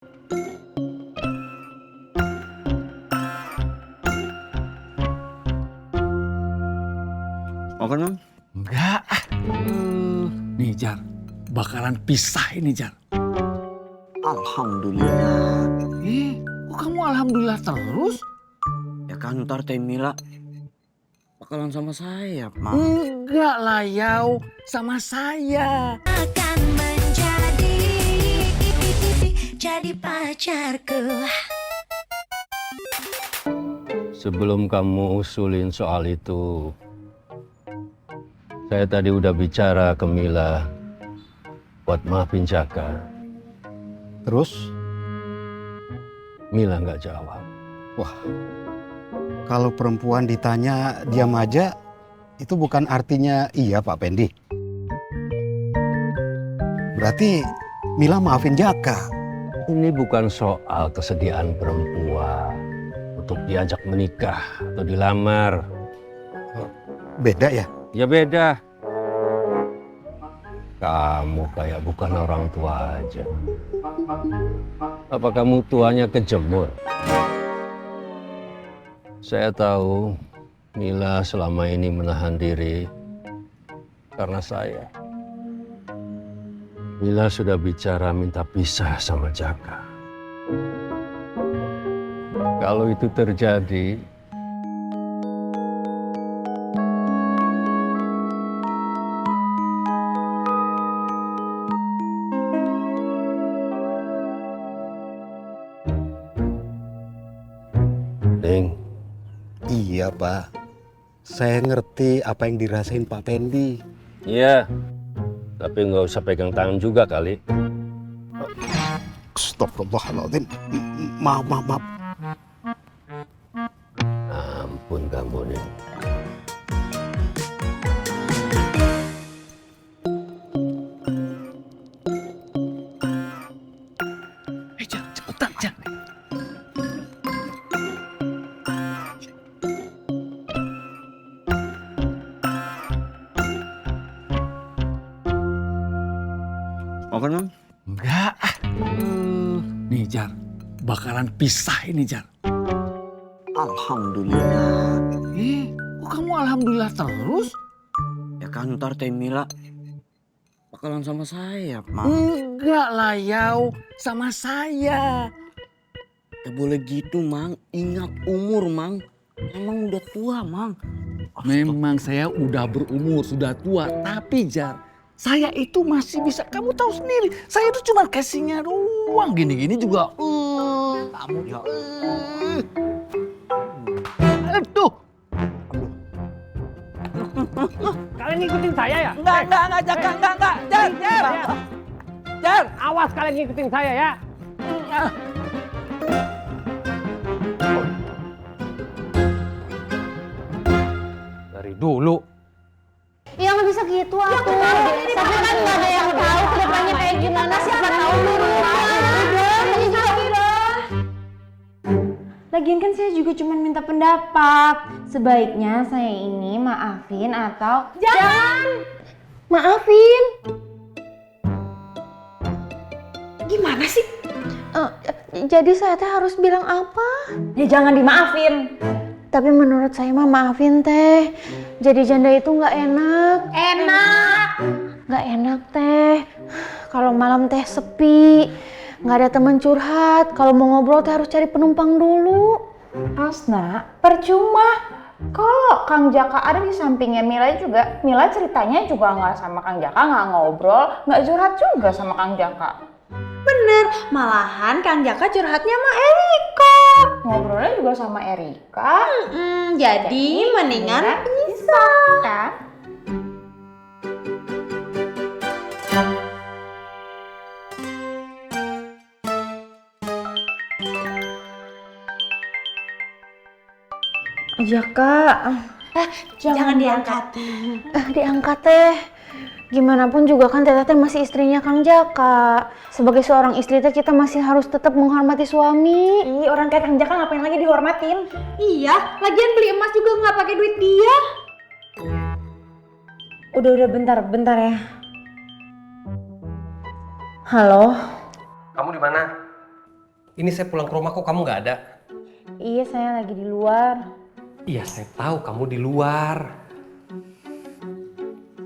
Makan, Mang? Enggak. Nih Jar, bakalan pisah ini Jar. Alhamdulillah. Kok kamu alhamdulillah terus? Ya kan ntar Teh Mila bakalan sama saya, Mang. Enggak lah Yau, sama saya. Akan jadi pacarku. Sebelum kamu usulin soal itu, saya tadi udah bicara ke Mila buat maafin Jaka. Terus? Mila nggak jawab. Wah, kalau perempuan ditanya diam aja, itu bukan artinya iya Pak Pendi. Berarti Mila maafin Jaka. Ini bukan soal kesediaan perempuan untuk diajak menikah atau dilamar. Beda ya? Ya beda. Kamu kayak bukan orang tua aja. Apa kamu tuanya kejemur? Saya tahu Mila selama ini menahan diri karena saya. Mila sudah bicara minta pisah sama Jaka. Kalau itu terjadi, Ding, Iya Pak. Saya ngerti apa yang dirasain Pak Pendi. iya, tapi nggak usah pegang tangan juga kali. Astagfirullahaladzim. Maaf, maaf, maaf. Ampun kamu nih. Jar, cepetan Jar. Makan, Mang? Enggak. Nih Jar, bakalan pisah ini Jar. Alhamdulillah. Kok kamu alhamdulillah terus? Ya kan ntar Teh Mila bakalan sama saya, Mang. Enggak lah Yau, sama saya. Ya boleh gitu, Mang. Ingat umur, Mang. Emang udah tua, Mang. Memang saya udah berumur, sudah tua. Tapi Jar, saya itu masih bisa, kamu tahu sendiri. Saya itu cuma casingnya doang. Gini-gini juga. Kamu ya. Aduh. Kalian ngikutin saya ya? Enggak, Jaka, enggak. Jar. Jar. Awas kalian ngikutin saya ya. Dari dulu. Ya nggak bisa gitu aku. Tapi kan nggak ada yang tahu kedepannya kayak gimana. Siapa tahu udah. Lagian kan saya juga cuma minta pendapat. Sebaiknya saya ini maafin atau jangan maafin. Gimana sih? Jadi saya teh harus bilang apa? Ya jangan dimaafin. Tapi menurut saya mah maafin teh. Jadi janda itu nggak enak. Enak. Nggak enak teh. Kalau malam teh sepi, nggak ada teman curhat. Kalau mau ngobrol teh harus cari penumpang dulu. Asna, percuma. Kalau Kang Jaka ada di sampingnya Mila juga, Mila ceritanya juga nggak sama Kang Jaka, nggak ngobrol, nggak curhat juga sama Kang Jaka. Bener, malahan Kang Jaka curhatnya sama Erika. Ngobrolnya juga sama Erika. Jadi mendingan bisa. Kan? Jaka, Jangan diangkat. Diangkat teh. Gimana pun juga kan Teteh masih istrinya Kang Jaka. Sebagai seorang istri teh kita masih harus tetap menghormati suami. Ih, orang kayak Kang Jaka ngapain lagi dihormatin? Iya, lagian beli emas juga nggak pakai duit dia. Udah bentar ya. Halo. Kamu di mana? Ini saya pulang ke rumah kok kamu nggak ada? Iya, saya lagi di luar. Iya, saya tahu kamu di luar.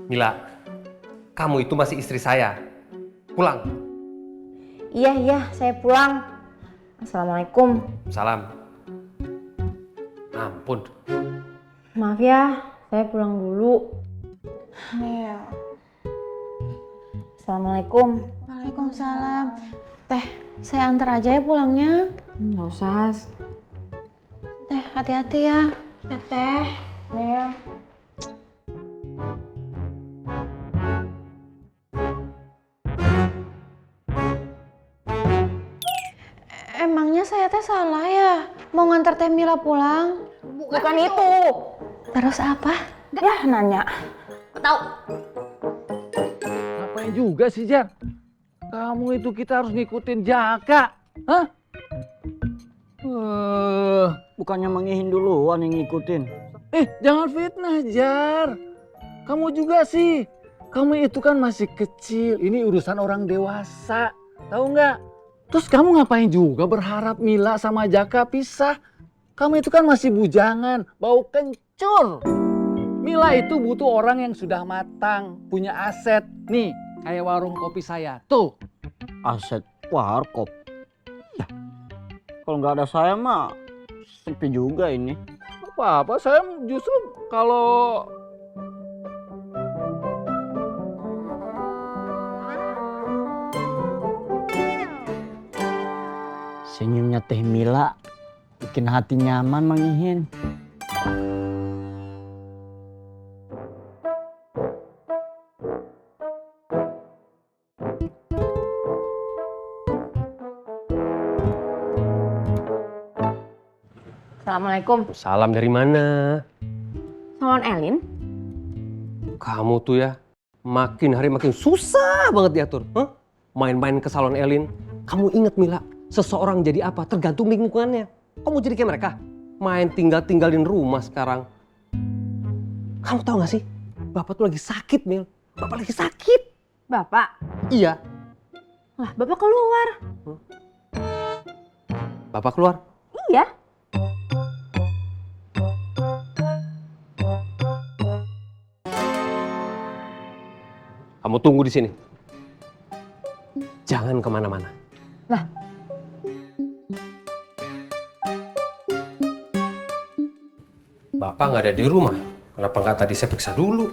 Mila, kamu itu masih istri saya. Pulang. Iya, saya pulang. Assalamualaikum. Salam. Ampun. Maaf ya, saya pulang dulu. Assalamualaikum. Waalaikumsalam. Teh, saya antar aja ya pulangnya. Nggak usah. Teh, hati-hati ya. Teteh. Nel. Emangnya saya teh salah ya? Mau ngantar Teh Mila pulang? Bukan itu. Terus apa? Ya, nanya. Tahu. Ngapain juga sih, Jar? Kamu itu kita harus ngikutin Jaka. Hah? Bukannya Mangihin duluan yang ngikutin. Jangan fitnah, Jar. Kamu juga sih. Kamu itu kan masih kecil. Ini urusan orang dewasa. Tahu nggak? Terus kamu ngapain juga berharap Mila sama Jaka pisah? Kamu itu kan masih bujangan, bau kencur. Mila itu butuh orang yang sudah matang, punya aset. Nih, kayak warung kopi saya. Tuh. Aset warkop. Ya, kalau nggak ada saya mah sepi juga ini. Apa-apa, saya justru kalau... Senyumnya Teh Mila bikin hati nyaman Mangihin. Assalamualaikum. Salam dari mana? Salon Elin? Kamu tuh ya, makin hari makin susah banget diatur. Hah? Main-main ke salon Elin. Kamu inget Mila, seseorang jadi apa tergantung lingkungannya. Kamu jadi kayak mereka, main tinggalin rumah sekarang. Kamu tahu gak sih, Bapak tuh lagi sakit, Mil. Bapak lagi sakit. Bapak? Iya. Lah, Bapak keluar. Bapak keluar? Iya. Kamu tunggu di sini. Jangan kemana-mana. Lah. Bapak nggak ada di rumah. Kenapa nggak tadi saya periksa dulu?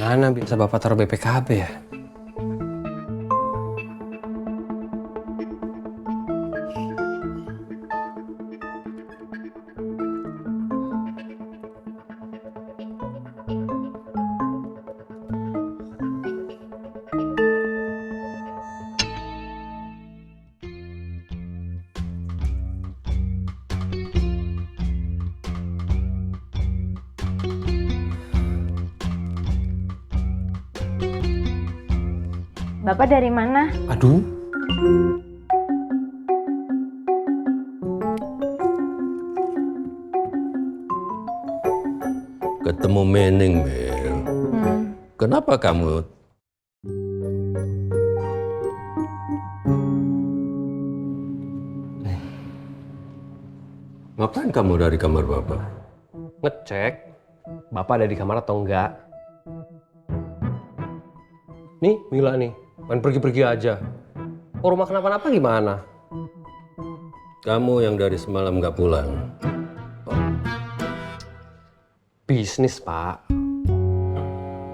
Mana bisa Bapak taruh BPKB ya? Bapak dari mana? Aduh. Ketemu Mening, Mel. Kenapa kamu? Ngapain kamu dari kamar Bapak? Ngecek Bapak ada di kamar atau enggak. Nih Mila nih, main pergi-pergi aja. Oh, rumah kenapa-napa gimana? Kamu yang dari semalam nggak pulang. Bisnis, Pak.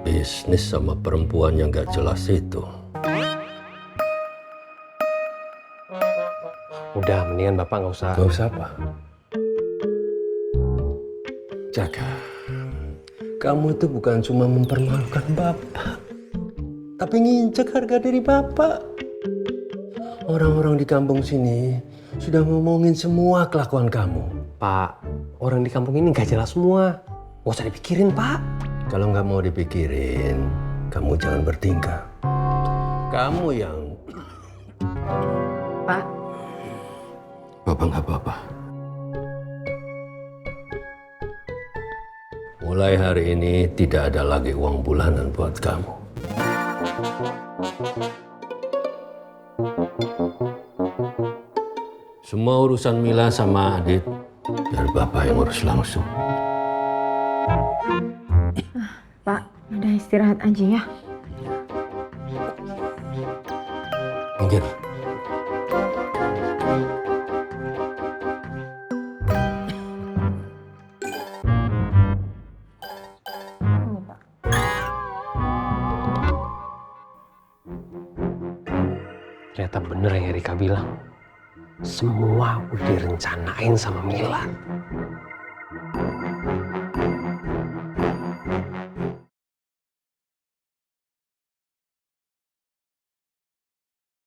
Bisnis sama perempuan yang nggak jelas itu. Udah, mendingan Bapak nggak usah. Nggak usah apa? Jaka, kamu itu bukan cuma mempermalukan Bapak, tapi nginjek harga diri Bapak. Orang-orang di kampung sini sudah ngomongin semua kelakuan kamu. Pak, orang di kampung ini nggak jelas semua. Nggak usah dipikirin, Pak. Kalau nggak mau dipikirin, kamu jangan bertingkah. kamu yang... Pak. Bapak nggak apa-apa. Mulai hari ini tidak ada lagi uang bulanan buat kamu. Semua urusan Mila sama Adit, biar Bapak yang urus langsung. Pak, udah istirahat aja ya. Minggir. Ternyata bener yang Erika bilang. Semua udah direncanain sama Mila.